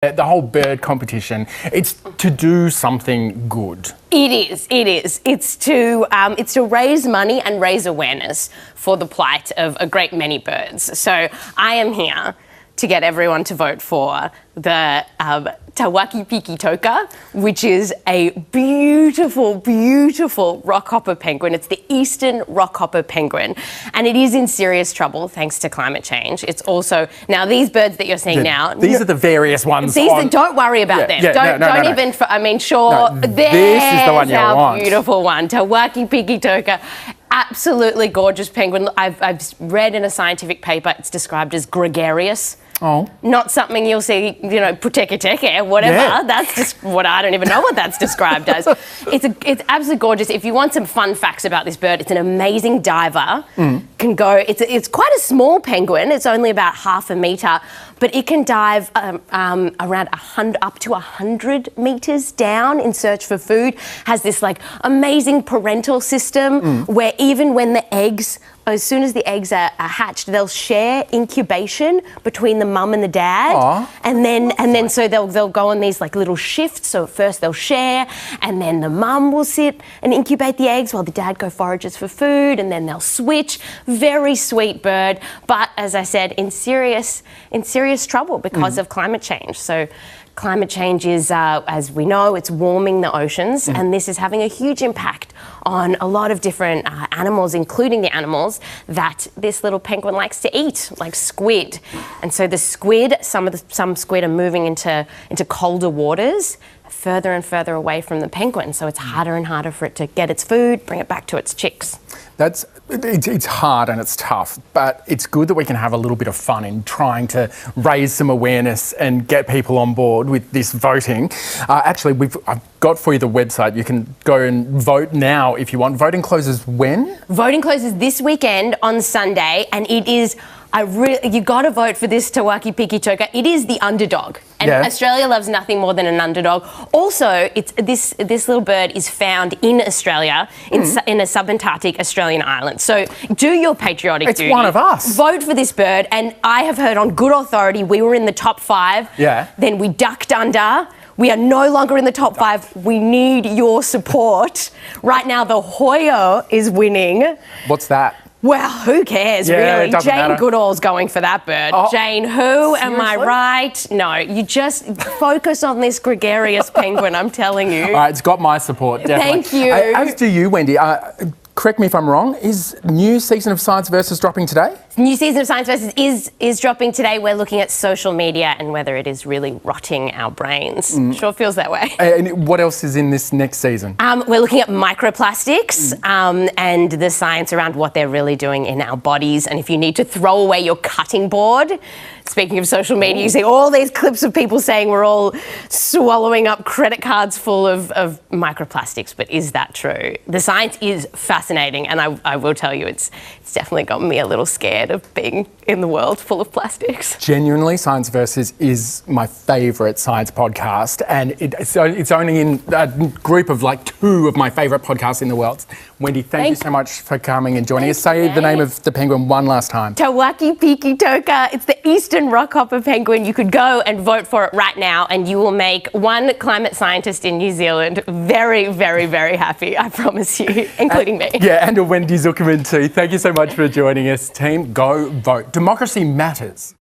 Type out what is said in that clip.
The whole bird competition, it's to do something good. It is. It's to raise money and raise awareness for the plight of a great many birds. So I am here to get everyone to vote for the tawaki piki toka, which is a beautiful, beautiful rockhopper penguin. It's the eastern rockhopper penguin, and it is in serious trouble thanks to climate change. It's also, now these birds that you're seeing now... These are the various ones. Don't worry about them. No, this is the one you want. Beautiful one, tawaki piki toka. Absolutely gorgeous penguin. I've read in a scientific paper it's described as gregarious. Oh. Not something you'll see, teke, whatever. Yeah. That's just what I don't even know what that's described as. It's absolutely gorgeous. If you want some fun facts about this bird, it's an amazing diver. Can go. It's quite a small penguin. It's only about half a metre, but it can dive around up to 100 metres down in search for food. Has this amazing parental system where even when the eggs, as soon as the eggs are hatched, they'll share incubation between the mum and the dad. Aww. And then so they'll go on these little shifts. So at first they'll share, and then the mum will sit and incubate the eggs while the dad go forages for food, and then they'll switch. Very sweet bird, but as I said, in serious trouble because of climate change. So climate change is, as we know, it's warming the oceans, and this is having a huge impact on a lot of different animals, including the animals that this little penguin likes to eat, like squid. And so the squid, some squid are moving into colder waters, further and further away from the penguin. So it's harder and harder for it to get its food, bring it back to its chicks. It's hard and it's tough, but it's good that we can have a little bit of fun in trying to raise some awareness and get people on board with this voting. Actually, I've got for you the website. You can go and vote now if you want. Voting closes when? Voting closes this weekend on Sunday, and it is... you got to vote for this tawaki piki toka. It is the underdog, and Australia loves nothing more than an underdog. Also, this little bird is found in Australia, in a subantarctic Australian island. So do your patriotic duty. It's one of us. Vote for this bird, and I have heard on good authority we were in the top 5. Yeah. Then we ducked under. We are no longer in the top 5. We need your support. Right now, the Hoyo is winning. What's that? Well, who cares, really? Jane Goodall's going for that bird. Oh, Jane, who? Seriously? Am I right? No, you just focus on this gregarious penguin, I'm telling you. All right, it's got my support, definitely. Thank you. As do you, Wendy. Correct me if I'm wrong, is new season of Science Vs dropping today? New season of Science Vs is dropping today. We're looking at social media and whether it is really rotting our brains. Sure feels that way. And what else is in this next season? We're looking at microplastics and the science around what they're really doing in our bodies. And if you need to throw away your cutting board, speaking of social media, you see all these clips of people saying we're all swallowing up credit cards full of microplastics. But is that true? The science is fascinating, and I will tell you, it's definitely got me a little scared of being in the world full of plastics. Genuinely, Science Vs is my favourite science podcast, and it's only in a group of 2 of my favourite podcasts in the world. Wendy, thank you so much for coming and joining us. Say the name of the penguin one last time. Tawaki piki toka. It's the eastern rockhopper penguin. You could go and vote for it right now, and you will make one climate scientist in New Zealand very, very, very happy, I promise you, including me. Yeah, and Wendy Zuckerman too. Thank you so much for joining us, team. Go vote. Democracy matters.